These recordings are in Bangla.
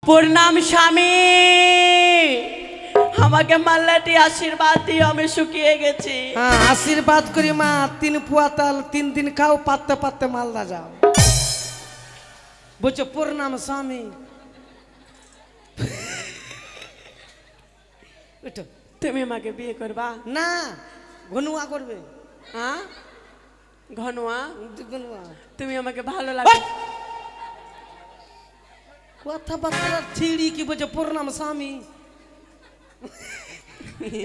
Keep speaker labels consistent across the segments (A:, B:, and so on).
A: প্রণাম স্বামী, আমাকে মাল্লাটি আশীর্বাদ দিয়ে আমি শুকিয়ে গেছি।
B: হ্যাঁ আশীর্বাদ করি মা, 3 পুয়া তাল 3 দিন খাও, পাততে পাততে মালদা যাও। বলছো প্রণাম স্বামী।
A: তুমি আমাকে বিয়ে করবা?
B: না, ঘনুয়া করবে।
A: হ্যাঁ ঘনুয়া?
B: ঘনুয়া।
A: তুমি আমাকে ভালো লাগে?
B: কথাবার্তা ছিড়ি কি বলছো প্রণাম স্বামী।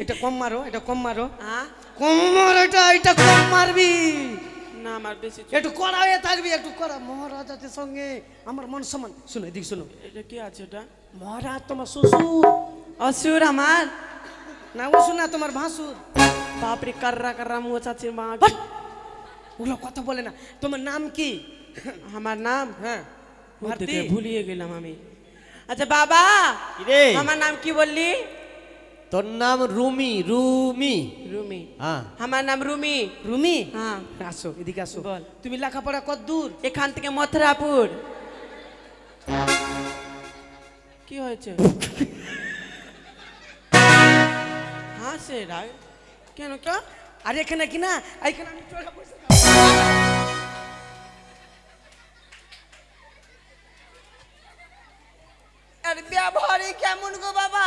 B: এটা কম মারো, এটা কম মারো।
A: হ্যাঁ
B: কম মার, এটা কম মারবি
A: না, আমার বেশি।
B: একটু কড়া হয়ে থাকবি, একটু কড়া। মহারাজের সঙ্গে আমার মান সম্মান। শোনো এদিক শোনো।
A: এটা কি আছে? এটা
B: মহারাজ তোমার শ্বশুর।
A: অসুর আমার?
B: না ও শোনা তোমার ভাসুর।
A: বাপরে, কার্রা কার্রা মুখ চাচির মা।
B: ওগুলো কথা বলে না। তোমার নাম কি?
A: আমার নাম?
B: হ্যাঁ
A: ভারতী। ভুলিয়ে গেলাম আমি। আচ্ছা বাবা, আমার নাম কি বললি?
C: তোর নাম রুমি। রুমি?
A: রুমি।
C: হ্যাঁ
A: আমার নাম রুমি।
B: রুমি?
A: হ্যাঁ।
B: আসো এদিকে আসো।
A: বল।
B: তুমি লেখাপড়া কত দূর?
A: এখান থেকে মথুরাপুর। কি হয়েছে? হ্যাঁ সে রাগ কেন? কে?
B: আর এখানে কি না, এখানে আমি টাকা পয়সা
A: আর ব্যবহারে কেমন গো বাবা?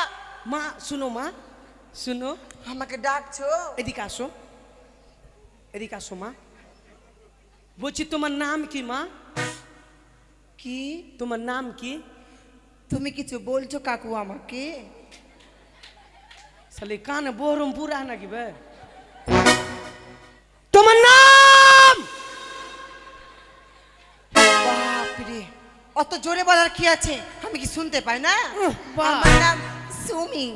B: মা শুনো, মা শুনো।
A: আমাকে ডাকছো?
B: এদিকে আসো, এদিকে আসো মা। বলছি তোমার নাম কি মা?
A: কি?
B: তোমার নাম কি?
A: তুমি কিছু বলছো কাকু আমাকে?
B: সালে কান বহরম পুরা নাকি বে? তোমার নাম?
A: বাপরে, অত জোরে বলার কি আছে? আমি কি শুনতে পাই না?
B: বাহ।
A: আমার নাম সুমি।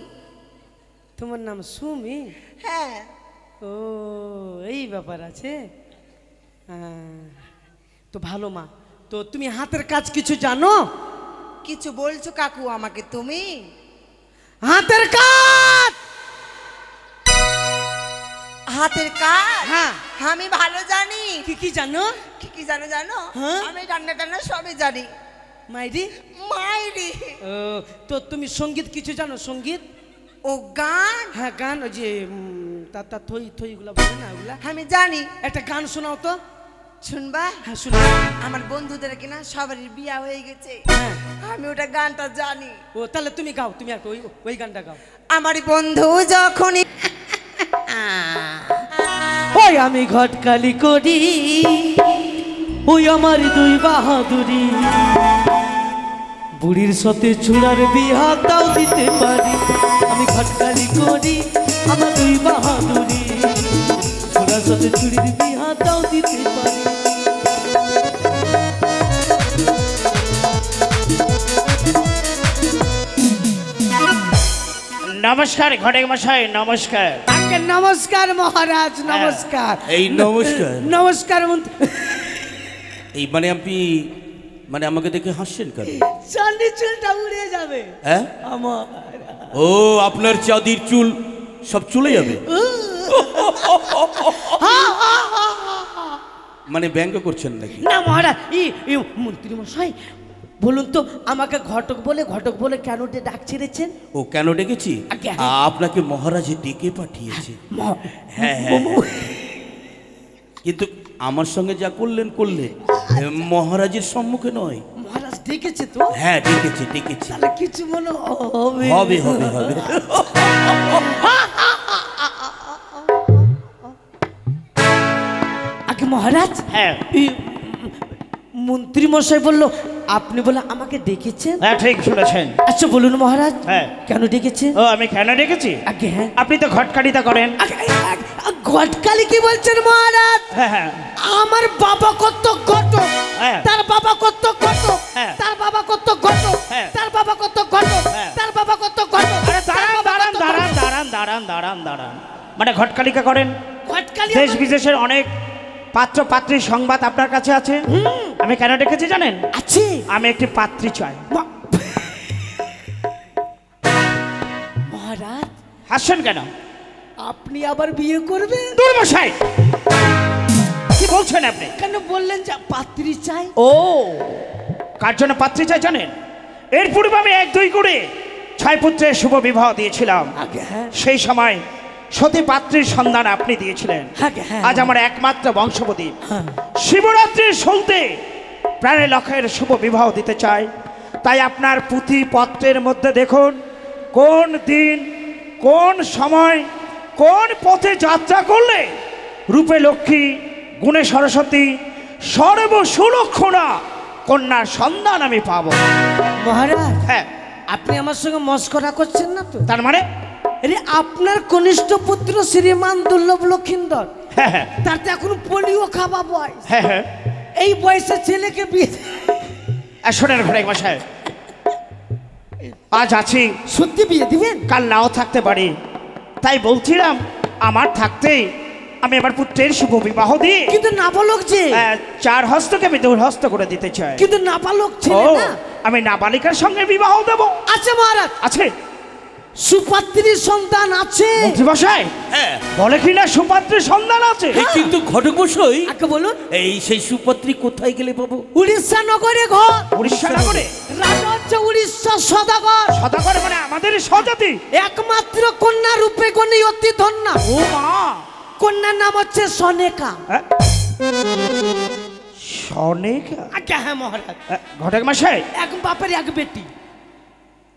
B: তোমার নাম সুমি?
A: হ্যাঁ।
B: ও এই ব্যাপার আছে। তো ভালো মা। তো তুমি হাতের কাজ কিছু জানো?
A: কিছু বলছো কাকু আমাকে তুমি?
B: হাতের কাজ?
A: হাতের কাজ?
B: হ্যাঁ।
A: আমি ভালো জানি।
B: কি কি জানো?
A: কি কি জানো জানো?
B: হ্যাঁ?
A: আমি রান্না টান্না সবই জানি।
B: মাইরি?
A: মাইরি।
B: ও তো তুমি সঙ্গীত কিছু জানো? সঙ্গীত?
A: ও গান?
B: হ্যাঁ গান, ওই যে তা থই থই গুলা বলে না, ওগুলা
A: আমি জানি।
B: একটা গান শোনাও তো।
A: শুনবা?
B: হ্যাঁ শুনো।
A: আমার বন্ধুদের কিনা সবারই বিয়া হয়ে গেছে,
B: হ্যাঁ।
A: আমি ওটা গানটা জানি।
B: ও তাহলে তুমি গাও, তুমি আর ওই ওই গানটা গাও।
A: আমার বন্ধু যখনই
B: ওই আমি ঘটকালি করি, ওই আমার 2 বাহাদুরি, বুড়ির সাথে চূড়ার বিহা তাও দিতে পারি। আমি ঘটকালি করি, আমার 2 বাহাদুরি, চূড়ার সাথে চুড়ির বিহা তাও দিতে পারি।
D: নমস্কার ঘটক মশাই, নমস্কার।
B: তাকে নমস্কার মহারাজ, নমস্কার।
C: এই নমস্কার।
B: নমস্কার মন্ত্রী।
C: এই মানে আমাকে দেখে হাসছেন কেন?
B: চাঁদি চুলটা উড়ে যাবে।
C: হ্যাঁ
B: আমার
C: ও আপনার চাঁদির চুল সব চলে যাবে? মানে ব্যঙ্গ করছেন নাকি?
B: না মহারাজ, মন্ত্রী মশাই বলুন তো, আমাকে ঘটক বলে কেন ডাক ছেড়েছেন?
C: ও কেন ডেকেছি?
B: আজ্ঞা।
C: আপনাকে মহারাজ ডেকে পাঠিয়েছে। হ্যাঁ হ্যাঁ, কিন্তু আমার সঙ্গে যা করলেন মহারাজের সম্মুখে নয়।
B: মহারাজ ডেকেছে তো?
C: হ্যাঁ ডেকেছে।
B: তাহলে কিছু মনে হবে?
C: হবে।
B: আগে মহারাজ,
D: হ্যাঁ
B: মন্ত্রী মশাই বলল আপনি বলে আমাকে ডেকেছেন।
D: হ্যাঁ ঠিক শুনেছেন।
B: আচ্ছা বলুন মহারাজ,
D: হ্যাঁ
B: কেন ডেকেছেন?
D: ও আমি কেন ডেকেছি?
B: আগে হ্যাঁ।
D: আপনি তো ঘটকারিতা করেন।
B: ঘটকালি কি বলছেন মহারাজ?
D: হ্যাঁ হ্যাঁ।
B: আমার বাবা কত ঘটক,
D: হ্যাঁ।
B: তার বাবা কত ঘটক,
D: হ্যাঁ।
B: তার বাবা কত ঘটক,
D: হ্যাঁ।
B: তার বাবা কত ঘটক,
D: হ্যাঁ।
B: তার বাবা কত ঘটক।
D: আরে দাঁড়ান। মানে ঘটকালিকা করেন?
B: ঘটকালি
D: দেশ বিদেশের অনেক পাত্র পাত্রীর সংবাদ আপনার কাছে আছে। আমি কেন ডেকেছি জানেন?
B: আছে।
D: আমি একটি পাত্রী চাই।
B: মহারাজ
D: হাসছেন কেন?
B: আপনি আবার বিয়ে করবেন?
D: দুর্মশাই কি বলছেন আপনি?
B: কেন বললেন যে পাত্রী চাই?
D: ও কার জন্য পাত্রী চাই জানেন? এর পূর্বে আমি 1-2 করে 6 পুত্রের শুভ বিবাহ দিয়েছিলাম।
B: আগে হ্যাঁ
D: সেই সময় সতী পাত্রীর সন্ধান আপনি দিয়েছিলেন।
B: আগে হ্যাঁ
D: আজ আমার একমাত্র বংশবতী
B: হ্যাঁ।
D: শিবরাত্রির সলতে প্রাণে লক্ষের শুভ বিবাহ দিতে চাই। তাই আপনার পুঁথি পত্রের মধ্যে দেখুন কোন দিন কোন সময় কোন পথে যাত্রা করলে রূপে লক্ষ্মী গুণে সরস্বতী সর্ব সুলক্ষণা কন্যার সন্ধান আমি পাবো।
B: মহারাজ
D: হ্যাঁ,
B: আপনি আমার সঙ্গে মস্করা করছেন না তো?
D: তার মানে
B: আরে আপনার কনিষ্ঠ পুত্র শ্রীমান দুর্লভ লক্ষিন্দর,
D: হ্যাঁ হ্যাঁ
B: তার তো এখন পোলিও খাওয়া বয়স।
D: হ্যাঁ হ্যাঁ
B: এই বয়সে ছেলেকে বিয়ে
D: শোনেন ঘরে মশাই, আজ আছি
B: সত্যি বিয়ে দিবেন?
D: কাল নাও থাকতে পারি। তাই বলছিলাম আমার থাকতেই আমি আমার পুত্রের শুভ বিবাহ দিয়ে
B: কিন্তু নাবালক যে,
D: 4 হস্তকে আমি 2 হস্ত করে দিতে চাই।
B: কিন্তু নাবালক
D: ও,
B: ছেলে না।
D: আমি নাবালিকার সঙ্গে বিবাহ দেব।
B: আচ্ছা মহারাজ,
D: আছে
B: সুপাত্রীর সন্তান আছে?
D: মন্ত্রী মশাই
C: হ্যাঁ
D: বলে কিনা সুপাত্রীর সন্ধান আছে।
C: এই কিন্তু ঘটক মশাই,
B: আগে বলুন।
C: এই সেই সুপাত্রী কোথায় গেলে পাবো?
B: উড়িষ্যা নগরে ঘর।
D: উড়িষ্যা নগরে
B: রাজা হচ্ছে উড়িষ্যা সদাগর।
D: সদাগর মানে আমাদের স্বজাতি।
B: একমাত্র কন্যা রূপে গণী অতি ধন্যা।
D: ও মা,
B: কন্যার নাম হচ্ছে সনেকা।
D: হ্যাঁ? সনেকা?
B: আচ্ছা হ্যাঁ মহারাজ,
D: ঘটক মশাই
B: এক বাপের এক বেটি।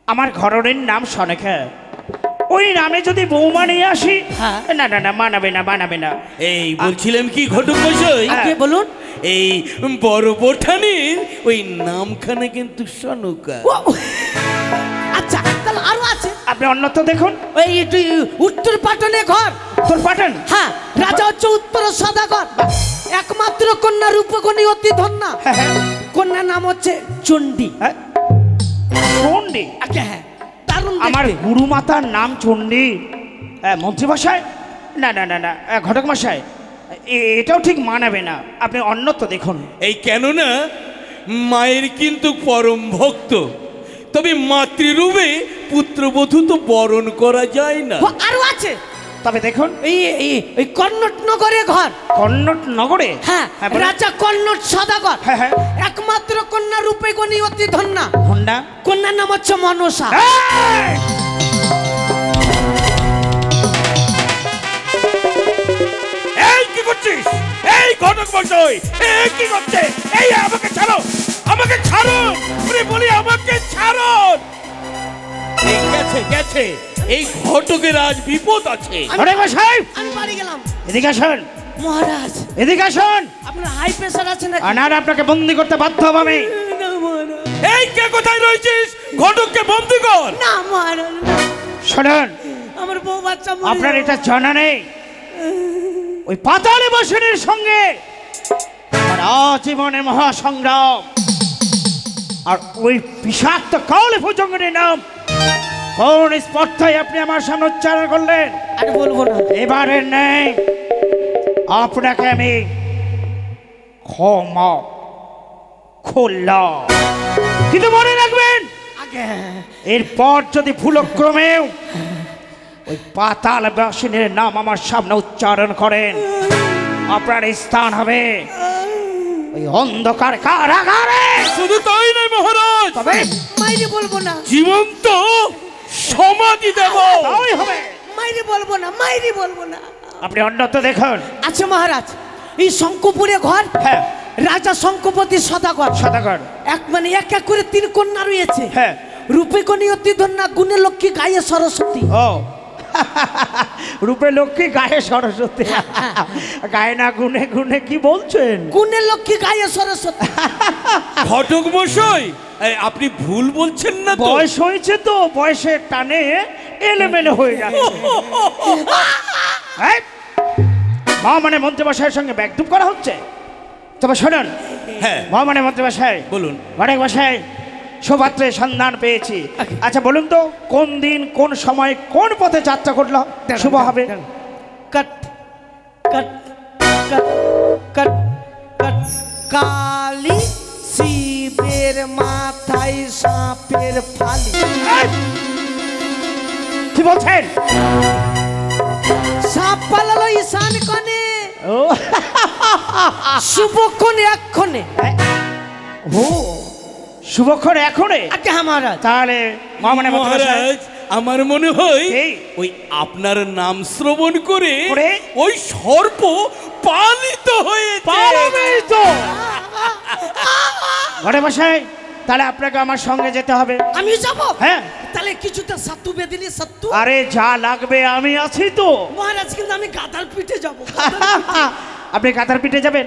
D: আমার ঘরের নাম সনেকা। ওই নামে যদি বৌমা নিয়ে আসি,
B: হ্যাঁ।
D: না না না মানাবে না, মানাবে না।
C: এই বলছিলাম কি ঘটক মশাই,
B: আগে বলুন।
C: এই বড় বোঠানির ওই নামখানে কিন্তু সনকা।
B: ও, আচ্ছা তাহলে আরো আছে।
D: আপনি অন্যত্র দেখুন।
B: ওই একটু উত্তর পাটনে ঘর।
D: তোর পাঠান।
B: হ্যাঁ, রাজা হচ্ছে উত্তর সদাগর। একমাত্র কন্যা রূপগণী অতি ধন্যা।
D: হ্যাঁ হ্যাঁ
B: কন্যার নাম হচ্ছে চণ্ডী।
D: হ্যাঁ, চণ্ডী?
B: আচ্ছা হ্যাঁ, দারুণ
D: আমার
B: দেখতে।
D: গুরু মাতার নাম চণ্ডী। মন্ত্রী মশাই, না না না না, ঘটক মশাই এটাও ঠিক মানাবে না। আপনি অন্যত্র দেখুন।
C: এই কেননা মায়ের কিন্তু পরম ভক্ত, তবে মাতৃরূপে পুত্রবধূ তো বরণ করা যায় না।
B: ও, আরো আছে।
D: তবে দেখুন
B: এই কর্ণট নগরে ঘর।
D: কন্নট নগরে।
B: হ্যাঁ,
D: বলুন।
B: রাজা কর্ণট সদাগর।
D: হ্যাঁ হ্যাঁ,
B: একমাত্র কন্যা রূপে গণী অতি ধন্যা।
D: হন্ডা।
B: কন্যার নাম হচ্ছে মনসা।
D: এই!
C: এই কি করছিস? এই ঘটক মশাই, এই কি করছে? এই আমাকে ছাড়ো, আমাকে ছাড়ো, ওরে বলি আমাকে ছাড়ো। এই গেছে গেছে, এই ঘটকের আজ বিপদ আছে।
D: ঘটক মশাই
B: আমি বাড়ি গেলাম।
D: এদিকে আসুন,
B: মহারাজ,
D: এদিকে আসুন।
B: আপনার হাই প্রেসার আছে নাকি?
D: আনার আপনাকে বন্দি করতে বাধ্য হব আমি।
B: না মহারাজ,
C: এই কে কোথায় রয়েছিস? ঘটককে বন্দি কর।
B: না মহারাজ, না।
D: শুনুন,
B: আমার বউ বাচ্চা মরে
D: আপনার
B: যাবে।
D: এটা জানা নেই, ওই পাতালে বসনের সঙ্গে আমার আজীবনে মহাসংগ্রাম। আর ওই বিষাক্ত কাউলে ভুজঙ্গের নাম কোন স্পর্ধায় আপনি আমার সামনে উচ্চারণ করলেন?
B: আরে বলবো না।
D: এবারে নেই, আপনাকে আমি ক্ষমা করলাম, কিন্তু মনে রাখবেন
B: আগে
D: এরপর যদি ভুলক্রমেও ওই পাতাল বাসিনের নাম আমার সামনে উচ্চারণ করেন, আপনার স্থান হবে ওই অন্ধকার কারাগারে।
C: শুধু তাই নয় মহারাজ,
D: তবে
B: মাইরে বলবো না।
C: জীবন্ত সমাধি দেব।
D: তাই হবে।
B: মাইরে বলবো না, মাইরে বলবো না।
D: আপনি অন্যত্র দেখুন।
B: আচ্ছা মহারাজ, এই শঙ্কপুরে ঘর।
D: হ্যাঁ,
B: রাজা শঙ্কপতি সদাগর।
D: সদাগর।
B: এক মানে এক এক করে 3 কন্যা রয়েছে।
D: হ্যাঁ।
B: রূপে গণী অতি ধন্যা, গুণে লক্ষ্মী, গায়ে সরস্বতী।
D: ও রূপে লক্ষ্মী গায়ে সরস্বতী, গায়ে না গুনে গুনে কি বলছেন?
B: গুণে লক্ষ্মী, গায়ে সরস্বতী।
C: ঘটক মশাই, এই আপনি ভুল বলছেন না তো?
D: বয়স হয়েছে তো, বয়সের টানে এলোমেলো হয়ে যাচ্ছে। এই, মা মানে মন্ত্রীমশাইয়ের সঙ্গে ব্যাগডুপ করা হচ্ছে। তবে শোনেন,
C: হ্যাঁ
D: মা মানে মন্ত্রীমশাই
C: বলুন।
D: ঘটক মশাই সৌভাত্রের সন্ধান পেয়েছি। আচ্ছা বলুন তো, কোন দিন কোন সময় কোন পথে যাত্রা করলে শুভ হবে?
B: কট কট কট কট কট। কালী শিবের মাথায় সাপের ফালি।
D: এই! কি বলছেন?
B: সাপ পালালো ঈশান কোণে,
D: ও
B: শুভ কোণে এক্ষণে।
D: ও শুভক্ষণ এখনই?
E: আগে হ্যাঁ মহারাজ।
D: তাহলে মহামান্য
C: মহারাজ আমার মনে হয়
D: এই?
C: ওই আপনার নাম শ্রবণ করে
D: করে?
C: ওই সর্প পালিত হয়েছে।
D: পালাবেই তো। ঘরে বসাই, তাহলে আপনাকে আমার সঙ্গে যেতে হবে।
E: আমি যাব?
D: হ্যাঁ।
E: তাহলে কিছুটা সাত্তু বেদিনী সাত্তু।
D: আরে যা লাগবে আমি আছি তো।
E: মহারাজ কিন্তু আমি গাদার পিঠে যাব।
D: আপনি কাতার পিঠে যাবেন?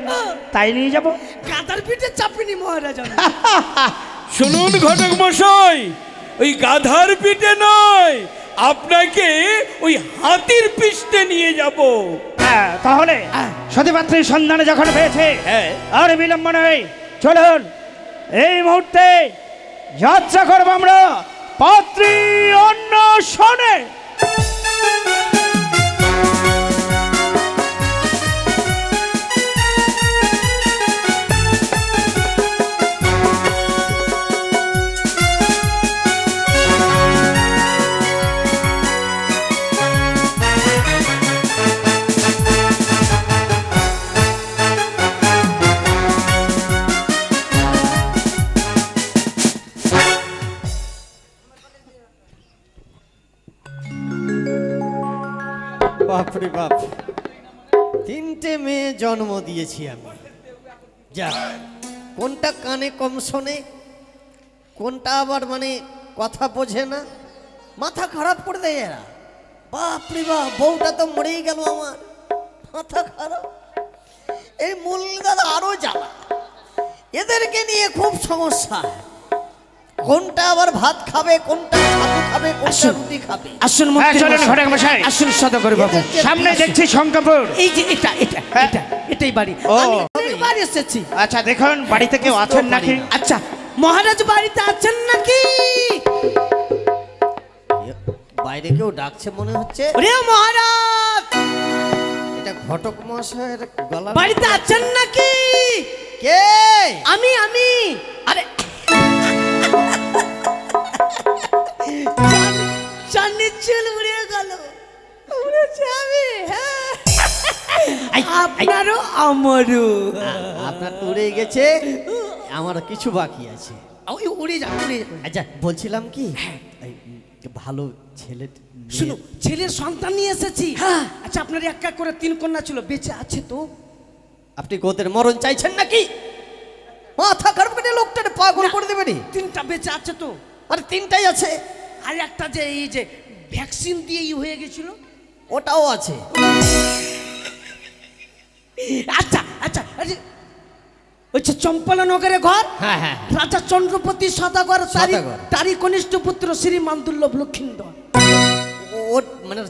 D: তাই নিয়ে যাব।
E: গাদার পিঠে চাপিনি মহারাজ আমি।
C: শুনুন ঘটক মশাই, ওই গাধার পিঠে নয়, আপনাকে ওই হাতির পিঠে নিয়ে যাব।
D: হ্যাঁ, তাহলে সতীপাত্রীর সন্ধানে যখন পেয়েছে,
C: হ্যাঁ।
D: আর বিলম্ব নেই, চলুন এই মুহূর্তে যাত্রা করবো আমরা পাত্রী অন্বেষণে।
F: বাপরে বাপ, 3টে মেয়ে জন্ম দিয়েছি আমি। যা, কোনটা কানে কম শোনে, কোনটা আবার মানে কথা বোঝে না, মাথা খারাপ করে দেয় এরা। বাপরে বাপ, বউটা তো মরেই গেল আমার, মাথা খারাপ। এই মূলগাদা আরো জ্বালা, এদেরকে নিয়ে খুব সমস্যা। কোনটা আবার ভাত খাবে, কোনটা ছাতু খাবে, কোনটা রুটি খাবে।
E: আসুন
D: হ্যাঁ, চলুন ঘটক মশাই।
E: আসুন সদাগর বাবু।
D: সামনে দেখছি শঙ্করপুর।
E: এই যে এটা এটা
D: হ্যাঁ।
E: এটা এটাই বাড়ি।
D: ও।
E: আমি বাড়ি এসেছি।
D: আচ্ছা দেখুন, বাড়িতে কেউ আছেন নাকি?
E: আচ্ছা, মহারাজ বাড়িতে আছেন নাকি?
F: বাইরে কেউ ডাকছে মনে হচ্ছে।
E: ওরে মহারাজ,
F: এটা ঘটক মশাইয়ের গলা।
E: বাড়িতে আছেন নাকি?
F: কে?
E: আমি আমি আরে চাঁদনি চুল উড়ে গেল। উড়েছে আমি, হ্যাঁ। আপনারও আমারও।
F: আপনার তো উড়ে গেছে, আমার কিছু বাকি আছে।
E: ওই উড়ে যা উড়ে যা।
F: আচ্ছা, বলছিলাম কি, এই, ভালো ছেলে
E: শুনো, ছেলের সন্তান নিয়ে এসেছি। আচ্ছা, আপনার একটা করে 3 কন্যা ছিল, বেঁচে আছে তো?
F: আপনি গোদের মরণ চাইছেন নাকি? মাথা খারাপ করে লোকটাকে পাগল করে দেবেন।
E: 3টা বেঁচে আছে তো?
F: আরে 3টাই আছে,
E: আর একটা যে এই যে ভ্যাকসিন দিয়ে হয়ে গেছিল,
F: ওটাও আছে।
E: আচ্ছা আচ্ছা আচ্ছা, আচ্ছা চম্পালা নগরে ঘর।
F: হ্যাঁ হ্যাঁ,
E: রাজা চন্দ্রপতি সদাগর,
F: সদাগর।
E: তারই কনিষ্ঠ পুত্র শ্রী মানদুল্লভ লক্ষিন্দর।
F: ও মানে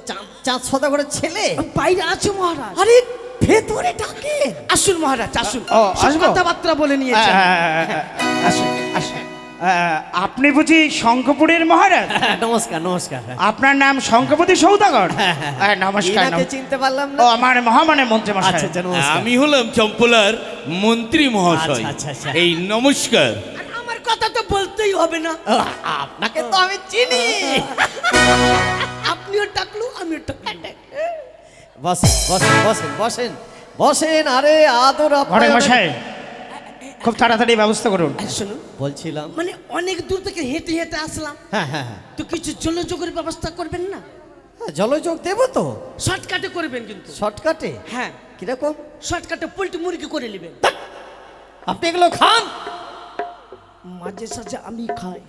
F: চাঁদ সদাগরের ছেলে
E: বাইরে আছে মহারাজ।
F: আরে ভেতরে ডাকে।
E: আসুন মহারাজ, আসুন।
D: ও,
E: সব
D: আসবো?
E: কথাবার্তা বলে নিয়েছে।
D: আসুন আসুন। আপনি বুঝি শঙ্করপুরের মহারাজ?
F: নমস্কার নমস্কার।
D: আপনার নাম শঙ্করপতি সৌদাগর? নমস্কার।
F: এনাকে চিনতে পারলাম না।
D: ও আমার মহামান্য মন্ত্রী মশাই।
F: আচ্ছা আচ্ছা, নমস্কার।
C: আমি হলাম চম্পলার মন্ত্রী মহাশয়।
F: আচ্ছা, আচ্ছা, আচ্ছা।
C: এই নমস্কার।
E: আর আমার কথা তো বলতেই হবে না।
F: ও, আপনাকে তো আমি চিনি।
E: আপনিও ডাকলু, আমিও ডাকলু।
F: বসেন বসেন বসেন বসেন বসেন। আরে আদর
D: ঘটক
F: আপনার।
D: মশাই, খুব তাড়াতাড়ি ব্যবস্থা করুন।
E: শুনুন,
F: বলছিলাম,
E: মানে অনেক দূর থেকে হেঁটে হেঁটে আসলাম,
F: হ্যাঁ হ্যাঁ হ্যাঁ,
E: তো কিছু জলযোগের ব্যবস্থা করবেন না?
F: জলযোগ দেবো তো,
E: শর্টকাটে করবেন কিন্তু।
F: শর্টকাটে?
E: হ্যাঁ,
F: কিরকম?
E: শর্টকাটে পোল্ট্রি মুরগি করে নেবেন।
F: আপনি এগুলো খান?
E: মাঝে সাঝে আমি খাই।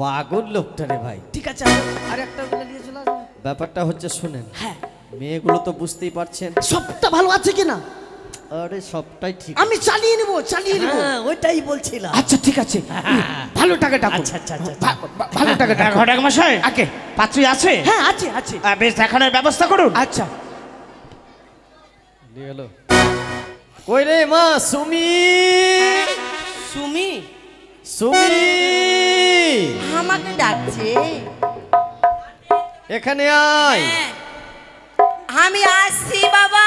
F: পাগল লোকটা রে ভাই।
E: ঠিক আছে, আর একটা বলে নিয়ে চলে আসবো।
F: ব্যাপারটা হচ্ছে শুনেন,
E: হ্যাঁ,
F: মেয়েগুলো তো বুঝতেই পারছেন।
E: সবটা ভালো আছে কিনা
F: আরে সবটাই ঠিক।
E: আমি চালিয়ে নেবো, চালিয়ে নেবো।
F: হ্যাঁ, ওইটাই বলছিলাম।
E: আচ্ছা ঠিক আছে, ভালো টাকা ডাকো।
F: আচ্ছা আচ্ছা আচ্ছা।
E: ভালো টাকা ডাকো।
D: ঘটক মশাই,
E: আগে
D: পাত্রী আছে?
E: হ্যাঁ, আছে আছে।
D: বেশ, দেখানোর ব্যবস্থা করুন।
E: আচ্ছা,
F: কই রে মা সুমি?
A: সুমি
F: সুমি
A: আমাকে ডাকছে।
F: এখানে আয়।
A: আমি আসছি বাবা।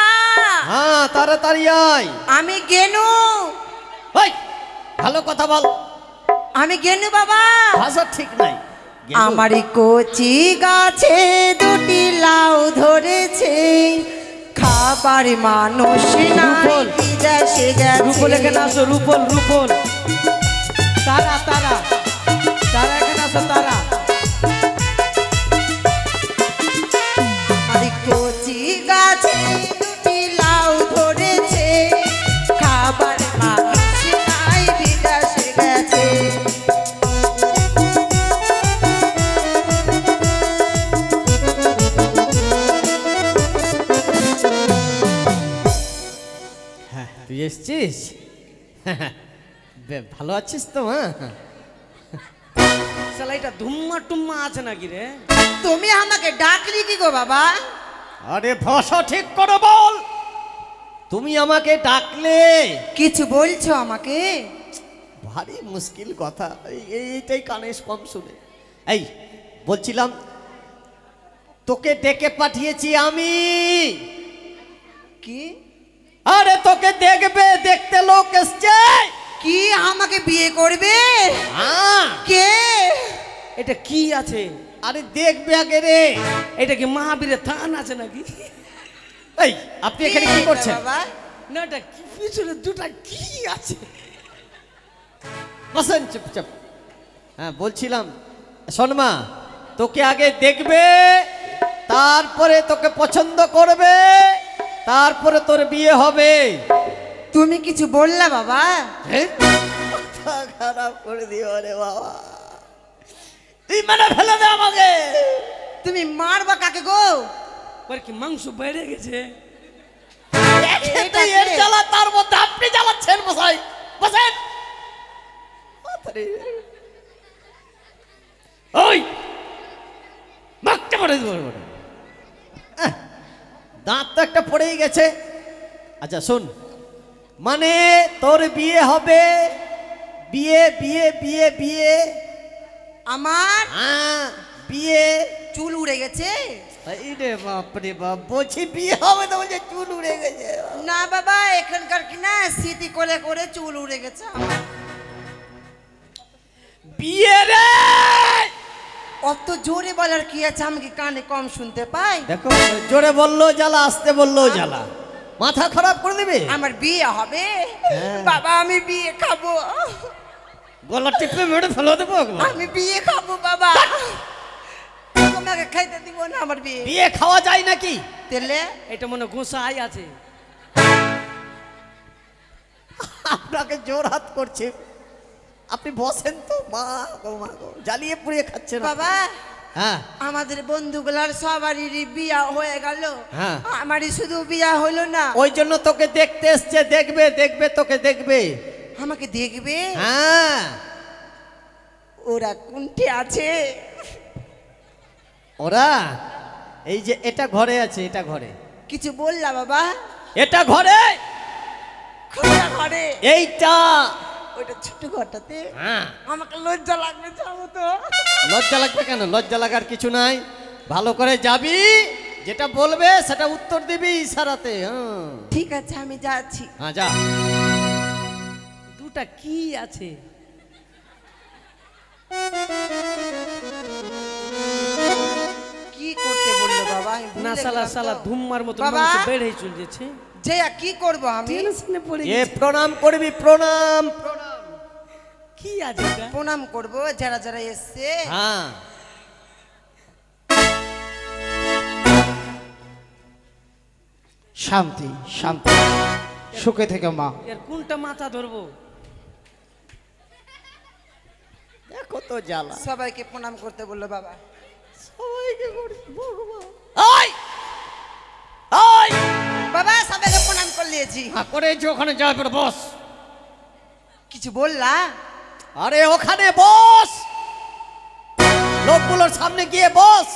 F: হ্যাঁ, তাড়াতাড়ি আয়।
A: আমি গেনু।
F: ওই, ভালো কথা বল।
A: আমি গেনু বাবা।
F: ভাষা ঠিক নাই।
A: আমারই কচি গাছে 2টি লাউ ধরেছে, খাবার মানুষ নাই, বিদেশে গেছে।
E: রূপল এখানে আসো, রূপল রূপল।
A: তারা তারা তারা এখানে আসো তারা।
G: কচি গাছে দুটি লাউ ধরেছে, খাবার মানুষ নাই বিদেশে গেছে।
F: হ্যাঁ তুই এসছিস? ভালো আছিস তো? হ্যাঁ
E: শালা এটা ধুম্মা টুম্মা আছে নাকি রে?
G: তুমি আমাকে ডাকলি কি গো বাবা?
F: আরে ভাষা ঠিক করে বল, তুমি আমাকে ডাকলে?
G: কিছু বলছো আমাকে?
F: ভারী মুশকিল কথা, এইটাই কানে কম শুনে। এই বলছিলাম তোকে ডেকে পাঠিয়েছি আমি।
G: কি?
F: আরে তোকে দেখবে, দেখতে লোক এসছে।
G: কি আমাকে বিয়ে করবে?
F: হ্যাঁ।
G: কে?
E: এটা কি আছে?
F: আরে দেখবে আগে রে।
E: এটা কি মহাবীরের থান আছে নাকি?
F: এই আপনি এখানে কি করছেন?
G: বাবা
E: না এটা কি পিছনে দুটা কি আছে?
F: বসেন চুপচাপ। হ্যাঁ বলছিলাম শোনমা, তোকে আগে দেখবে, তারপরে তোকে পছন্দ করবে, তারপরে তোর বিয়ে হবে।
G: তুমি কিছু বললা বাবা?
F: মাথা খারাপ করে দিও রে বাবা, তুই মেরে ফেলে দে আমাকে।
G: তুমি মারবা কাকে গো?
E: ওর কি মাংস বেড়ে গেছে?
F: তুই এর জ্বালা, তার মধ্যে আপনি জ্বালাচ্ছেন মশাই। বসেন।
E: ওই বাকটা করে দিব।
F: দাঁত তো একটা পড়েই গেছে। আচ্ছা শোন, মানে তোর বিয়ে হবে, বিয়ে বিয়ে বিয়ে বিয়ে।
G: আমার
F: হ্যাঁ বিয়ে।
G: চুল উড়ে গেছে?
F: এই রে বাপ রে বাপ, বলছি বিয়ে হবে তো বলছে চুল উড়ে গেছে।
G: না বাবা, এখানকার কি না স্মৃতি করে করে চুল উড়ে গেছে আমার।
F: বিয়ে রে।
G: অত জোরে বলার কি আছে? আমি কি কানে কম শুনতে পাই?
F: দেখো জোরে বললো জ্বালা, আসতে বললো জ্বালা, মাথা খারাপ করে দেবে।
G: আমার বিয়ে হবে
F: হ্যাঁ।
G: বাবা, আমি বিয়ে খাবো,
F: গলা টিপে মেরে ফেলে দেবো।
G: আমি বিয়ে খাবো বাবা। তোমাকে খাইতে দিব না আমার বিয়ে।
F: বিয়ে খাওয়া যায় নাকি?
G: তেলে
E: এটা মনে গোসাই আছে।
F: আপনাকে জোর হাত করছে, আপনি বসেন তো। মা গো মা গো, জ্বালিয়ে পুড়িয়ে খাচ্ছেন
G: বাবা।
F: হ্যাঁ
G: আমাদের বন্ধুগুলার সবারই বিয়া হয়ে গেল,
F: হ্যাঁ।
G: আমারই শুধু বিয়া হলো না।
F: ওই জন্য তোকে দেখতে এসছে, দেখবে দেখবে তোকে দেখবে।
G: আমাকে দেখবে?
F: হ্যাঁ।
G: ওরা কোনটি আছে?
F: ওরা এই যে এটা ঘরে আছে, এটা ঘরে।
G: কিছু বললা বাবা?
F: এটা ঘরে,
G: কোনটা ঘরে?
F: এইটা।
G: ওইটা ছোট ঘরটাতে?
F: হ্যাঁ।
G: আমাকে লজ্জা লাগবে, যাবো তো।
F: লজ্জা লাগবে কেন? লজ্জা লাগার কিছু নাই। ভালো করে যাবি, যেটা বলবে সেটা উত্তর দিবি ইশারাতে। হ্যাঁ
G: ঠিক আছে, আমি যাচ্ছি।
F: হ্যাঁ যা।
E: দুটা কি আছে?
G: কি করতে বললো বাবা? আমি ভুলে
E: না শালা
G: গেলাম তো।
E: শালা ধুম্মার মতো
G: বাবা?
E: মাংস বেড়ে চলে যাচ্ছে।
G: যে কি করব আমি?
E: টেনশনে পড়ে
F: এ
E: গেছি।
F: প্রণাম করবি, প্রণাম।
E: কি আছে এটা?
G: প্রণাম করব যারা যারা এসছে।
F: হ্যাঁ
D: শান্তি শান্তি, সুখে থেকে মা।
E: এর কোনটা মাথা ধরবো?
F: দেখো তো জ্বালা।
G: সবাইকে প্রণাম করতে বললো বাবা।
F: সবাইকে করি ভগবান। ওই ওই
G: বাবা সবাইকে প্রণাম করলিয়েছি।
F: করে যে ওখানে যাওয়ার পর বস।
G: কিছু বললা?
F: আরে ওখানে বস, লোকগুলোর সামনে গিয়ে বস।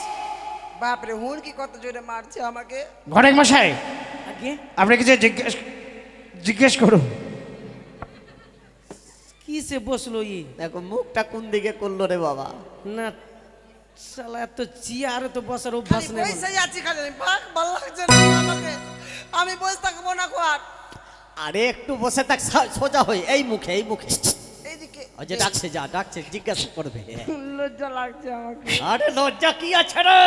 G: বাপরে, হুড়কি কত জোরে মারছে আমাকে।
D: ঘটক মশাই,
E: আগে
D: আপনি কিছু জিজ্ঞেস করুন।
E: কিসে বসলো ই?
F: দেখো মুখটা কোন দিকে করলো রে বাবা।
E: না শালা এত চেয়ারে তো বসার অভ্যাস
G: খালি
E: নেই।
G: বসে যাচ্ছি, খালি ভাগ ভালো লাগছে না আমাকে। আমি বসে থাকবো না কোয়ার।
F: আরে একটু বসে থাক, সোজা হই। এই মুখে, এই মুখে।
G: এইদিকে
F: ওই যে ডাকছে, যা ডাকছে, জিজ্ঞাসা করবে।
G: লজ্জা লাগছে আমাকে।
F: আরে লজ্জা কি আছে রে?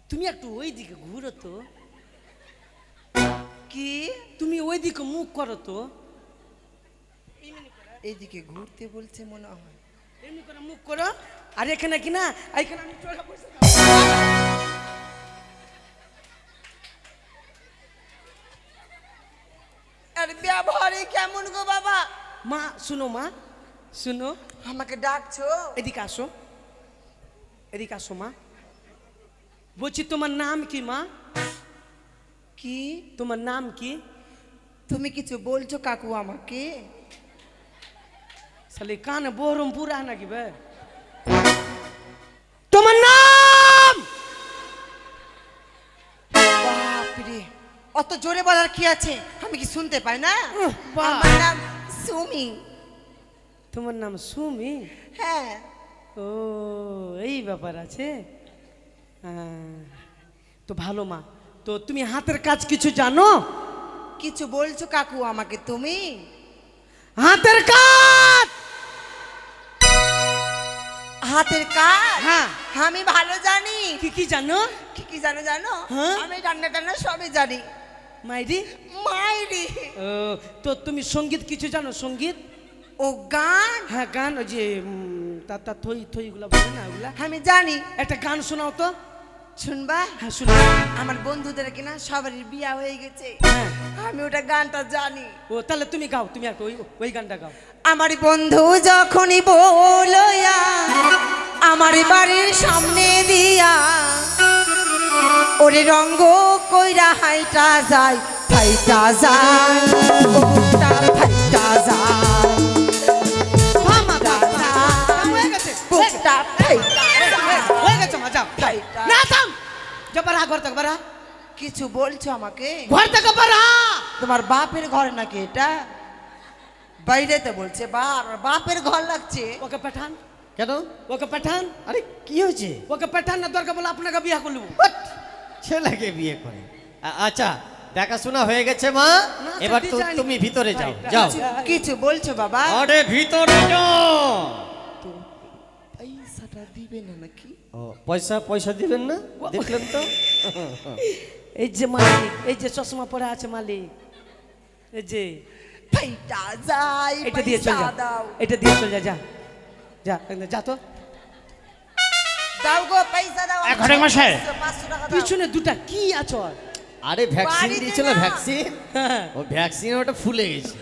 E: তুমি একটু ওই দিকে ঘুরো তো।
G: কি?
E: তুমি ওই দিকে মুখ করো তো।
G: এইদিকে ঘুরতে বলছে মনে হয়।
E: এমনি করে মুখ করো, আর এখানে কি না, এইখানে আমি চলে বসে
G: আর ব্যবহারে কেমন গো বাবা?
E: মা শুনো, মা শুনো,
G: আমাকে ডাকছো?
E: এদিকে আসো, এদিকে আসো মা। বলছি তোমার নাম কি মা?
G: কি
E: তোমার নাম কি?
G: তুমি কিছু বলছো কাকু আমাকে?
E: সালে কানে বহরম পুরা নাকি বে? তোমার নাম?
G: বাপরে, অত জোরে বলার কি আছে? আমি কি শুনতে পাই না?
E: বাহ।
G: আমার নাম সুমি।
E: তোমার নাম সুমি?
G: হ্যাঁ।
E: ও এই ব্যাপার আছে। তো ভালো মা। তো তুমি হাতের কাজ কিছু জানো?
G: কিছু বলছো কাকু আমাকে তুমি?
E: হাতের কাজ?
G: হাতের কাজ?
E: হ্যাঁ।
G: আমি ভালো জানি।
E: কি কি জানো?
G: কি কি জানো জানো?
E: হ্যাঁ?
G: আমি রান্না টান্না সবই জানি।
E: মাইরি?
G: মাইরি।
E: ও তো তুমি সঙ্গীত কিছু জানো? সঙ্গীত?
G: ও গান?
E: হ্যাঁ গান, ওই যে তা থই থই গুলা বলে না, ওগুলা
G: আমি জানি।
E: একটা গান শোনাও তো।
G: শুনবা?
E: হ্যাঁ শুনো।
G: আমার বন্ধুদের কিনা সবারই বিয়া হয়ে গেছে,
E: হ্যাঁ।
G: আমি ওটা গানটা জানি।
E: ও তাহলে তুমি গাও, তুমি একটা ওই গানটা গাও।
G: আমার বন্ধু যখনই বলয়া আমার বাড়ির সামনে দিয়া, ওরে রঙ্গ কইরা হাইটা যায়, ফাইটা যায়, ও বুকটা ফাইটা যায়, বুকটা ফাইটা যায়,
E: হয়ে গেছে মা, যাও
G: ফাইটা।
E: না থাম, যা বারা ঘর থেকে বারা,
G: কিছু বলছো আমাকে?
E: ঘর থেকে বারা।
G: তোমার বাপের ঘর নাকি এটা? বাইরেতে বলছে বাপের ঘর লাগছে।
E: ওকে পাঠান।
F: কেন?
E: ওকে পাঠান।
F: আরে কি হয়েছে?
E: ওকে পাঠান না, দরকার বলে আপনাকে বিয়া করলু।
F: ছেলেকে বিয়ে করে? আচ্ছা দেখাশোনা হয়ে গেছে মা,
E: না,
F: এবার
E: সেটি জানি।
F: তুমি ভিতরে যাও,
E: তাই,
F: যাও।
G: কিছু বলছো বাবা?
F: আরে ভিতরে যাও।
G: পয়সাটা দিবে না নাকি?
F: ও পয়সা পয়সা দিবেন না? দেখলেন তো?
E: এই যে মালিক, এই যে চশমা পরে আছে মালিক, এই যে
G: ফাইটা যায়,
E: এটা দিয়ে চল
G: পয়সা
E: যা,
G: দাও।
E: এটা দিয়ে চল যা, যা যা যা তো।
G: দাও গো পয়সা দাও।
C: ঘরে মশাই।
G: 500 টাকা দাও।
E: পিছনে দুটা কি আছো?
F: আরে ভ্যাকসিন
G: বাড়িতে
F: দিয়েছিল,
G: না।
F: ভ্যাকসিন।
E: হ্যাঁ।
F: ও ভ্যাকসিন ওটা ফুলে গেছে,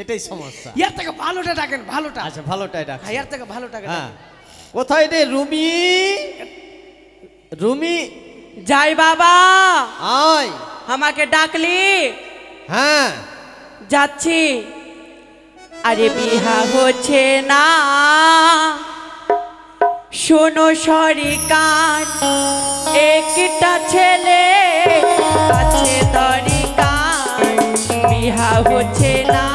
F: এটাই সমস্যা।
E: ইয়ার থেকে ভালোটা ডাকেন, ভালোটা।
F: আচ্ছা ভালোটাই ডাক।
E: হ্যাঁ, ইয়ার থেকে ভালোটা
F: হ্যাঁ,
E: ডাকেন।
F: কোথায় রে রুমি? রুমি
A: যাই বাবা,
F: আয়।
A: আমাকে ডাকলি?
F: হ্যাঁ
A: যাচ্ছি। আরে বিহা হচ্ছে না, শোনো সরিকার, একটা ছেলে আছে তরিকার, বিহা হচ্ছে না,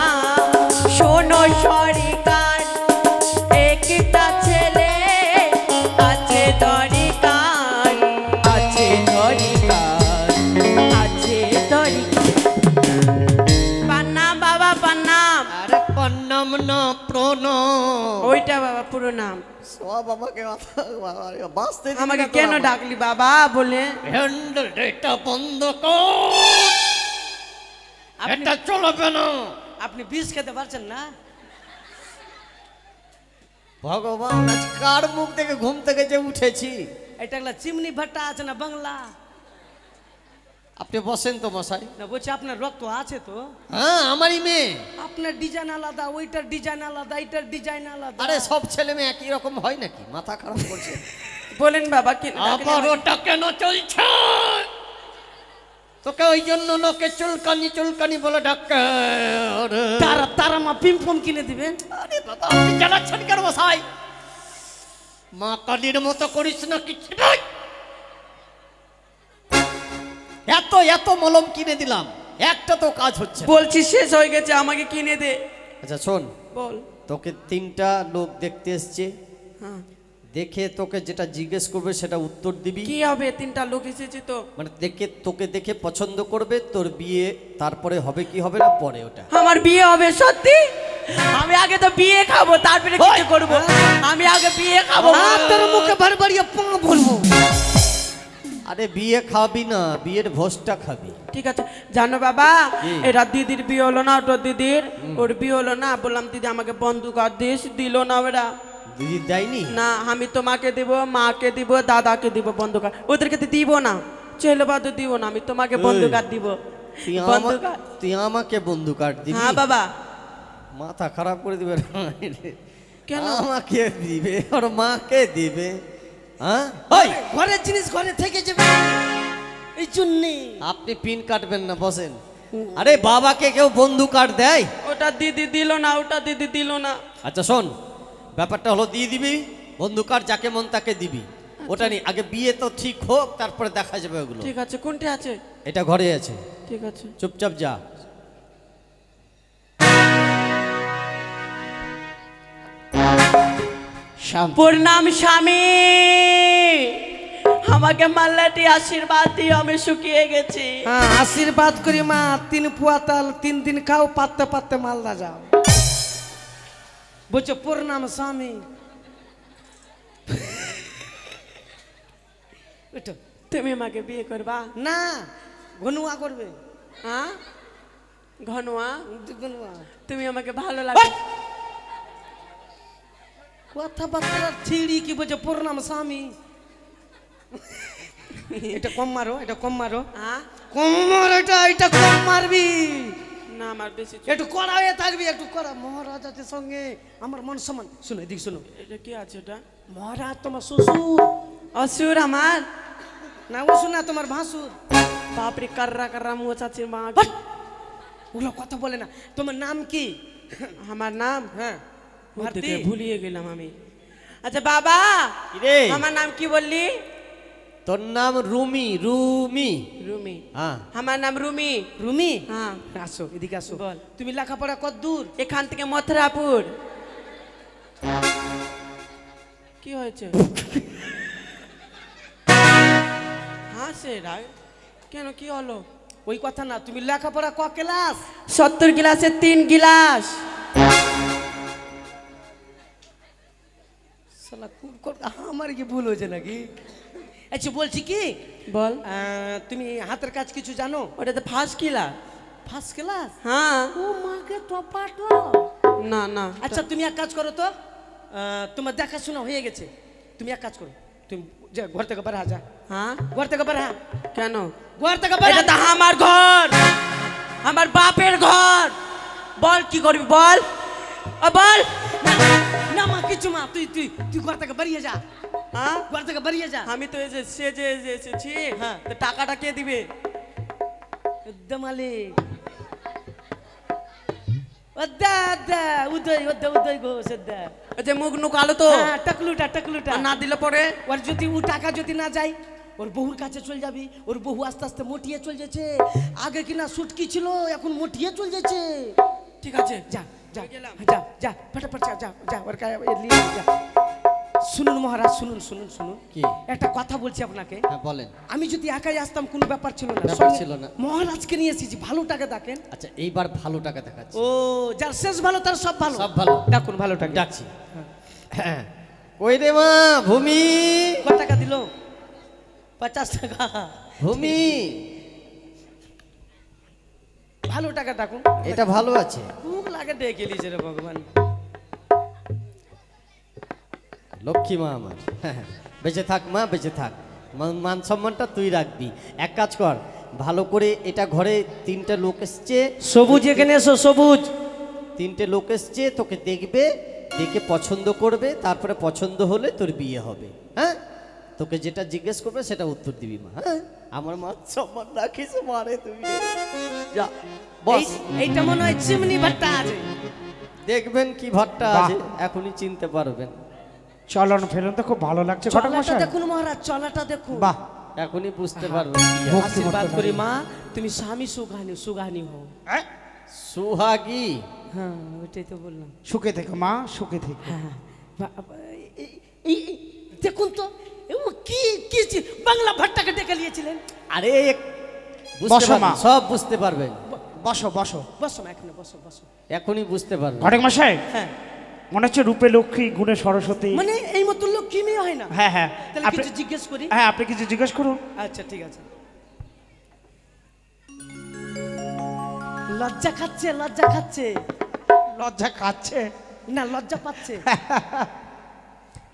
A: শোনো সরিকার, একটা ছেলে আছে তরিকার, আছে তরিকার, আছে তরিকার। পান্নাম বাবা পান্নাম।
F: আরে প্রণাম না প্রণাম।
A: ওইটা বাবা পুরো নাম।
F: সব আমাকে বাঁচতে দিবি
A: আমাকে
F: না তোরা
A: কেন
F: আমার।
A: ডাকলি বাবা বলে?
F: হ্যান্ডেল এটা বন্ধ কর, এটা চলবে না।
E: আপনি বিষ খেতে পারছেন না?
F: ভগবান, আজ কার মুখ থেকে ঘুম থেকে যে উঠেছি।
E: এটা একটা চিমনি ভাট্টা আছে না বাংলা?
F: আপনি বসেন তো মশাই।
E: না বলছি আপনার রক্ত আছে তো?
F: হ্যাঁ আমারই মেয়ে।
E: আপনার ডিজাইন আলাদা, ওইটার ডিজাইন আলাদা, এইটার ডিজাইন আলাদা।
F: আরে সব ছেলে মেয়ে একই রকম হয় নাকি? মাথা খারাপ করছে।
A: বলেন বাবা কেন ডাকলি
F: আবার
A: আমাকে?
F: ওটা কেন চলছে? তোকে ওই জন্য লোকে চুলকানি চুলকানি বলে ডাকে।
E: তারা তারা মা পিম্পম কিনে দিবে।
F: আরে বাবা, আপনি জ্বালাচ্ছেন কেন মশাই? মা কালীর মতো করিস না কিছু নাই। এত এত মলম কিনে দিলাম, একটা তো কাজ হচ্ছে না।
A: বলছি শেষ হয়ে গেছে, আমাকে কিনে দে।
F: আচ্ছা শোন,
A: বল।
F: তোকে 3টা লোক দেখতে এসছে,
A: হ্যাঁ,
F: দেখে তোকে যেটা জিজ্ঞেস করবে সেটা উত্তর দিবি।
A: কি হবে? 3টা লোক এসেছে তো।
F: মানে তোকে দেখে পছন্দ করবে, তোর বিয়ে তারপরে হবে কি হবে না পরে ওটা।
A: আমার বিয়ে হবে সত্যি? আমি আগে তো বিয়ে খাবো, তারপরে কিছু করবো। আমি আগে বিয়ে খাবো।
E: তোর মুখে বারবারিয়ে পা বলবো।
F: আরে বিয়ে খাবি না, বিয়ের ভোজটা খাবি।
A: ঠিক আছে জানো বাবা,
F: কি?
A: এটা দিদির বিয়ে হলো না, ওটা দিদির, ওর বিয়ে হলো না, বললাম দিদি আমাকে বন্দুক আর দিস, দিল না ওরা।
F: দিদি দেয়নি?
A: না আমি তোমাকে দিব, মাকে দিব, দাদাকে দিব বন্দুক আর, ওদেরকে তো দিব না, ছেলে বাদে দিব না, আমি তোমাকে বন্দুক আর দিব। বন্দুক আর-
F: তুই আমাকে বন্দুক আর দিবি?
A: হ্যাঁ বাবা।
F: মাথা খারাপ করে দিবে না রে।
A: কেন?
F: আমাকে দিবে ওর মাকে দিবে? হ্যাঁ ওই
E: ঘরের জিনিস ঘরে থেকে যাবে, এই জন্যে
F: আপনি পিন কাটবেন না, বসেন। আরে বাবাকে কেউ বন্ধু কার্ড দেয়?
A: ওটা দিদি দিল না, ওটা দিদি দিল না।
F: আচ্ছা শোন, ব্যাপারটা হলো দিয়ে দিবি বন্ধু কার্ড, যাকে মন তাকে দিবি। ওটা নেই, আগে বিয়ে তো ঠিক হোক, তারপরে দেখা যাবে ওগুলো।
A: ঠিক আছে, কোনটি আছে?
F: এটা ঘরে আছে,
A: ঠিক আছে।
F: চুপচাপ যা।
A: প্রণাম স্বামী, আমাকে মাল্লাটি আশীর্বাদ দিও, আমি শুকিয়ে গেছি।
E: হ্যাঁ আশীর্বাদ করি মা, 3 পুয়া তাল 3 দিন খাও, পাততে পাততে মালদা যাও। বলছো প্রণাম স্বামী। ওঠো।
A: তুমি আমাকে বিয়ে করবা?
E: না ঘনুয়া করবে।
A: হ্যাঁ ঘনুয়া,
E: ঘনুয়া
A: তুমি আমাকে ভালো লাগে।
E: কথাবার্তা ছিড়ি কি বলছো প্রণাম স্বামী। এটা কম মারো, এটা কম মারো,
A: হ্যাঁ
E: কম মারো, এটা কম মারবি।
A: না আমার বেশি
E: একটু কড়া হয়ে থাকবি, একটু কড়া। মহারাজাদের সঙ্গে আমার মন সম্মান। শোনো এদিক শোনো,
A: এটা কি আছে? এটা
E: মহারাজ তোমার শ্বশুর।
A: অসুর আমার?
E: না ও শোনা তোমার ভাসুর।
A: বাপরে কার্রা কার্রা মুখ চাচির মা।
E: হাট! ওগুলো কথা বলে না। তোমার নাম কি?
A: আমার নাম?
E: হ্যাঁ ভারতী।
A: দেখে ভুলিয়ে গেলাম আমি। আচ্ছা বাবা,
F: কিরে?
A: আমার নাম কি বললি?
F: তোর নাম রুমি? রুমি?
A: রুমি?
F: হ্যাঁ।
A: আমার নাম রুমি।
E: রুমি?
A: হ্যাঁ।
E: আসো এদিকে আসো।
A: বল।
E: তুমি লেখাপড়া কত দূর?
A: এখান থেকে মথুরাপুর। কি হয়েছে? হাসে রাগ কেন, কি হলো?
E: ওই কথা না, তুমি লেখাপড়া ক ক্লাস?
A: 70 গ্লাসে 3 গিলাস।
E: শালা খুব আমার কি ভুল হয়েছে নাকি? আচ্ছা বলছি কি,
A: বল।
E: তুমি হাতের কাজ কিছু জানো?
A: ওটা তো ফার্স্ট গিলাস।
E: First class?
A: হ্যাঁ।
E: ও মাকে টপাটো।
A: না না,
E: আচ্ছা তুমি এক কাজ করো তো, তোমার দেখাশোনা হয়ে গেছে, তুমি এক কাজ করো, তুমি যা ঘর থেকে বের যা।
A: হ্যাঁ
E: ঘর থেকে বের হ্যাঁ।
A: কেন?
E: ঘর থেকে বের
A: এটা তো আমার ঘর, আমার বাপের ঘর। বল কি করবি বল, ও বল।
E: না মা কিছু মা, তুই তুই তুই ঘর থেকে বেরিয়ে যা।
A: হ্যাঁ
E: ঘর থেকে বেরিয়ে যা।
A: আমি তো এই যে সেজে এসেছি,
E: হ্যাঁ।
A: তো টাকাটা কে দিবে?
E: দমালে ওদা দা উদয় ওদা উদয় গো সদা।
A: ওই যে মুখ নুক আলো তো,
E: হ্যাঁ টাকলুটা টাকলুটা।
A: আর না দিলে পরে
E: ওর যদি ও টাকা যদি না যায়, ওর বহুর কাছে চলে যাবি। ওর বহু আস্তে আস্তে মোটিয়ে চলে যাচ্ছে। আগে কিনা সুটকি ছিল, এখন মোটিয়ে চলে যাচ্ছে।
A: ঠিক আছে
E: যা যা
A: গেলাম।
E: যা যা ফটাফট যা যা যা ওর কাছে নিয়ে যা। শুনুন মহারাজ, শুনুন শুনুন শুনুন,
F: কি?
E: একটা কথা বলছি আপনাকে।
F: হ্যাঁ বলেন।
E: আমি যদি একাই আসতাম কোনো ব্যাপার ছিল না,
F: ব্যাপার
E: সঙ্গে
F: ছিল না।
E: মহারাজকে নিয়ে এসেছি, ভালো টাকা দেখেন।
F: আচ্ছা এইবার ভালো টাকা দেখাচ্ছি।
E: ও যার শেষ ভালো তার সব ভালো।
F: সব ভালো।
E: দেখুন ভালো টাকা
F: ডাকছি। হ্যাঁ। কই রে মা ভূমি?
E: কত টাকা দিল? 50 টাকা।
F: ভূমি
E: ভালো টাকা ডাকুন।
F: এটা ভালো আছে।
E: খুব লাগে ডেকে লিছে রে ভগবান।
F: লক্ষ্মী মা আমার। হ্যাঁ, বেঁচে থাক মা, বেঁচে থাক। মান সম্মানটা তুই রাখবি। এক কাজ কর, ভালো করে এটা ঘরে 3টে লোক এসছে।
E: সবুজ এখানে এসো, সবুজ।
F: 3টে লোক এসছে, তোকে দেখবে, দেখে পছন্দ করবে, তারপরে পছন্দ হলে তোর বিয়ে হবে। হ্যাঁ, তোকে যেটা জিজ্ঞেস করবে সেটা উত্তর দিবি মা। হ্যাঁ, আমার মান সম্মান রাখিস মারে তুই। যা বস।
E: এইটা মনে হয় চিমনি ভাট্টা আছে।
F: দেখবেন কি ভাট্টা আছে, এখনই চিনতে পারবেন।
D: চলন ফেলন তো খুব ভালো লাগছে ঘটক
E: চলাটা
D: মশাই।
E: দেখুন মহারাজ, চলাটা দেখুন।
D: বাহ,
F: এখনই বুঝতে পারবেন কি আছে।
D: ভক্তি
E: আশীর্বাদ
D: ভক্তি
E: করি মা, তুমি স্বামী সুগানি সুগানি হও।
F: সুহাগী।
E: হ্যাঁ ওইটাই তো বললাম।
D: সুখে থেকো মা, সুখে থেকো।
E: হ্যাঁ দেখুন তো, কি কি বাংলা ভাট্টাকে ডেকে নিয়েছিলেন।
F: আরে বুঝতে
D: বসো মা।
F: পারবেন, সব বুঝতে পারবেন।
D: বসো বসো।
E: বসো মা, এখানে বসো বসো।
F: এখনই বুঝতে পারবেন।
D: ঘটক মশাই,
E: হ্যাঁ
D: মনে হচ্ছে রূপে লক্ষ্মী, গুণে সরস্বতী।
E: মানে এই মতো লোক কি মেয়ে হয় না?
D: হ্যাঁ হ্যাঁ
E: তাহলে
D: আপনি-
E: কিছু জিজ্ঞেস করি।
D: হ্যাঁ আপনি কিছু জিজ্ঞেস করুন।
E: আচ্ছা ঠিক আছে। লজ্জা খাচ্ছে, লজ্জা খাচ্ছে
D: লজ্জা খাচ্ছে?
E: না, লজ্জা পাচ্ছে।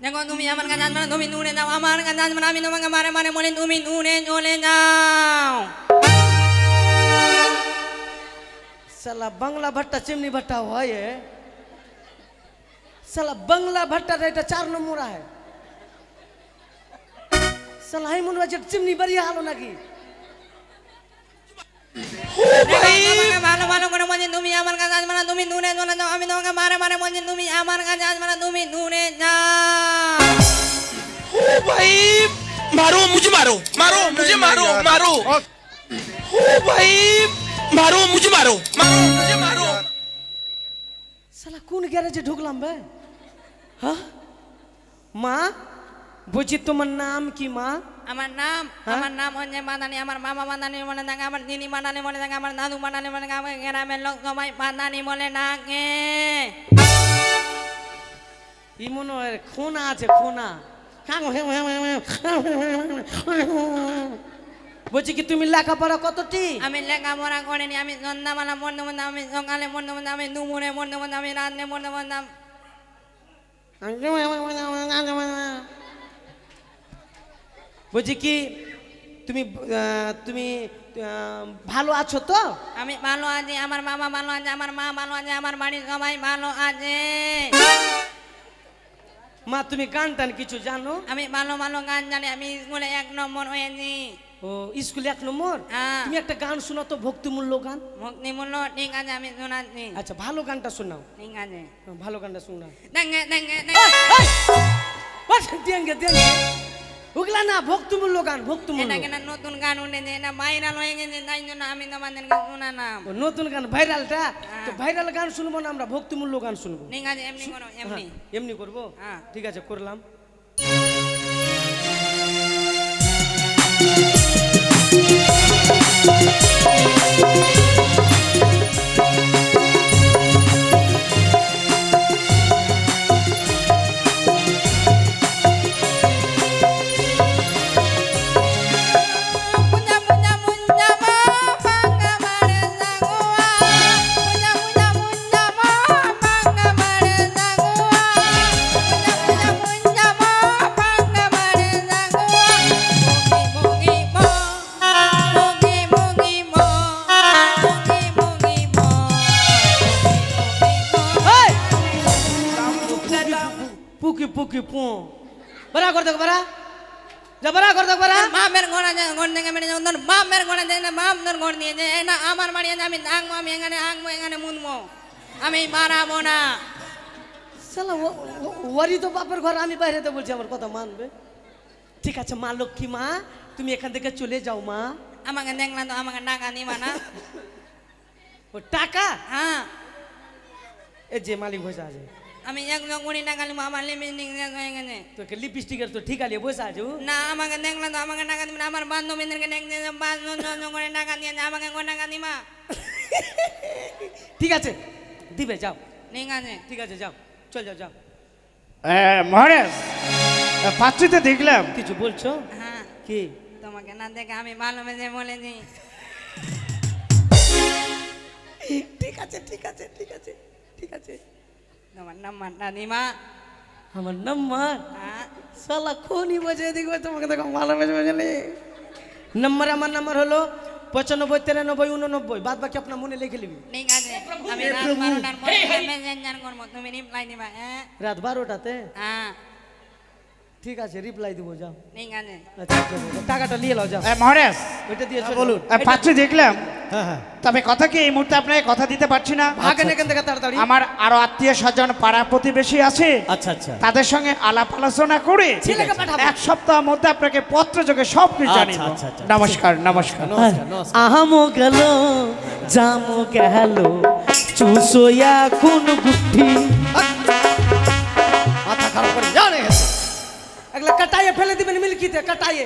A: দেখো তুমি আমার কাছে আসবে না, তুমি নুনে যাও, আমার কাছে আসবে না, আমি তোমাকে মারে মারে বলি তুমি নুনে চলে যাও।
E: साला बांग्ला भट्टा चिमनी भट्टा हुआ ये, साला बांग्ला भट्टा रेटा 4 नंबर है, साला ही मुनवा जे चिमनी बढ़िया हालो नाकी।
A: ভালো ভালো করে বলছি তুমি আমার কাছে আসবে না, তুমি নুনে চলে যাও, আমি তোমাকে মারে মারে বলছি তুমি আমার কাছে আসবে না, তুমি নুনে যাও।
C: ओ भाई मारो मुझे, मारो मारो मुझे, मारो मारो। ओ भाई मारो मुझे, मारो मारो मुझे, मारो।
E: साला कौन गैरेजे ढुकलाम बे? हाँ माँ बुझी तुम्हार नाम की माँ?
A: আমার নাম হচ্ছে মাদানি, আমার মামা মাদানি বলে থাকে, আমার দিদি মাদানি বলে থাকে, আমার দাদু মাদানি বলে থাকে, আমার গ্রামের লোক সবাই মাদানি বলে ডাকে।
E: ई मनो खोना আছে खोना। বলছি কি তুমি লেখাপড়া কতটি?
A: আমি লেখাপড়া করিনি, আমি সন্ধ্যাবেলা মরতে মরতাম, আমি সকালে মরতে মরতাম, আমি দুপুরে মরতে মরতাম, আমি রাত্রে মরতে মরতাম।
E: বলছি কি তুমি তুমি ভালো আছো তো?
A: আমি ভালো আছি, আমার মামা ভালো আছে, আমার মা ভালো আছে, আমার বাড়ির সবাই ভালো আছে।
E: মা তুমি গান টান কিছু জানো?
A: আমি ভালো ভালো গান জানি, আমি স্কুলে 1 নম্বর হয়েছি।
E: ও স্কুলে 1 নম্বর?
A: হ্যাঁ।
E: তুমি একটা গান শোনাও তো, ভক্তিমূল্য গান।
A: ভক্তিমূল্য ঠিক আছে, আমি শোনাচ্ছি।
E: আচ্ছা ভালো গানটা শোনাও।
A: ঠিক আছে।
E: ভালো গানটা শোনাও।
A: দেঙ্গে দেঙ্গে
E: দেঙ্গে দেঙ্গে ওগুলা না, ভক্তিমূল্য গান, ভক্তিমূল্য।
A: এটা কিনা নতুন গান উঠেছে, এটা ভাইরাল হয়ে গেছে, তাই জন্য আমি তোমাদেরকে শোনালাম।
E: ও, নতুন গান ভাইরালটা তো, ভাইরাল গান শুনবো না আমরা, ভক্তিমূল্য গান শুনবো।
A: ঠিক আছে, এমনি করো, এমনি।
E: হ্যাঁ, এমনি করবো?
A: হ্যাঁ।
E: ঠিক আছে করলাম।
A: Punya punya punya ma bangga maresa gua. Punya punya punya ma bangga maresa gua. Punya punya punya ma bangga maresa gua. Mugi mugi mo, mugi mugi mo, mugi mugi mo.
E: এই! পুকি পুকি পু বড়া কর দেখ, বড়া যা, বড়া কর দেখ, বড়া।
A: মামের ঘোড়া যায়, ঘর থেকে মেরে যাও, তোর মামের ঘোড়া যায় না, মাম তোর ঘর নিয়ে যায় না, আমার বাড়ি আছে, আমি থাকবো, আমি এখানে আঁকবো, এখানে মুনবো, আমি মারাবো না।
E: শালা ওরই তো বাপের ঘর, আমি বাইরেতে বলছি, আমার কথা মানবে? ঠিক আছে মা লক্ষ্মী, মা তুমি এখান থেকে চলে যাও মা।
A: আমাকে দেখলা তো আমাকে টাকা দিবা না?
E: ও টাকা?
A: হ্যাঁ,
E: এই যে মালিক বসে আছে,
A: আমি 120 টাকা নিবো, আমার লিপস্টিক শেষ হয়ে গেছে।
E: তোকে লিপস্টিকের তো ঠিক আছে বসে আছে ও।
A: না আমাকে দেখলা তো আমাকে টাকা দিবে না, আমার বান্ধবীদেরকে দেখতে 500 করে টাকা দিয়েছে, আমাকে কয় টাকা দিবা?
E: ঠিক আছে দিবে, যাও।
A: ঠিক আছে।
E: ঠিক আছে যাও, চল যাও যাও।
D: মহারাজ পাত্রীতে দেখলাম।
E: কিছু বলছো?
A: হ্যাঁ,
E: কি?
A: তোমাকে না দেখে আমি ভালোবেসে বলেছি।
E: ঠিক আছে ঠিক আছে ঠিক আছে ঠিক আছে।
A: তোমার নাম্বারটা দিবা?
E: আমার নাম্বার?
A: হ্যাঁ।
E: শালা খুনি বসে দেখবে, তোমাকে দেখো ভালোবেসে বসলে। নাম্বার, আমার নাম্বার হলো 95 93 89, বাদ বাকি আপনার মনে লিখে নিবি।
A: ঠিক আছে, আমি রাত 12টার পর মেসেঞ্জার করবো, তুমি রিপ্লাই দিবা। হ্যাঁ
E: রাত 12টাতে?
A: হ্যাঁ
E: ঠিক আছে রিপ্লাই দিব, যাও।
A: ঠিক আছে।
E: আচ্ছা চলো, টাকাটা নিয়ে নাও, যাও।
D: মহারাজ
E: ওইটা দিয়ে বলুন।
D: পাত্রী দেখলাম,
F: হ্যাঁ হ্যাঁ
D: তবে কথা কি এই মুহূর্তে আপনাকে কথা দিতে পারছি না।
E: ভাগেন এখান থেকে তাড়াতাড়ি।
D: আমার আরো আত্মীয় স্বজন পাড়া প্রতিবেশী আছে,
F: আচ্ছা আচ্ছা
D: তাদের সঙ্গে আলাপ আলোচনা করে
E: ছেলেকে পাঠাবো।
D: 1 সপ্তাহের মধ্যে আপনাকে পত্রযোগে সব কিছু
F: আচ্ছা,
D: জানিয়ে দেব।
F: আচ্ছা, আচ্ছা।
D: নমস্কার নমস্কার।
F: নমস্কার নমস্কার
B: আহামো গেল জামো গেল চুষোয়া কোন গুঠি।
F: মাথা খারাপ করে যাও না এখান থেকে।
E: এগুলা কাটাইয়ে ফেলে দিবেন মিল্কিতে, কাটাইয়ে।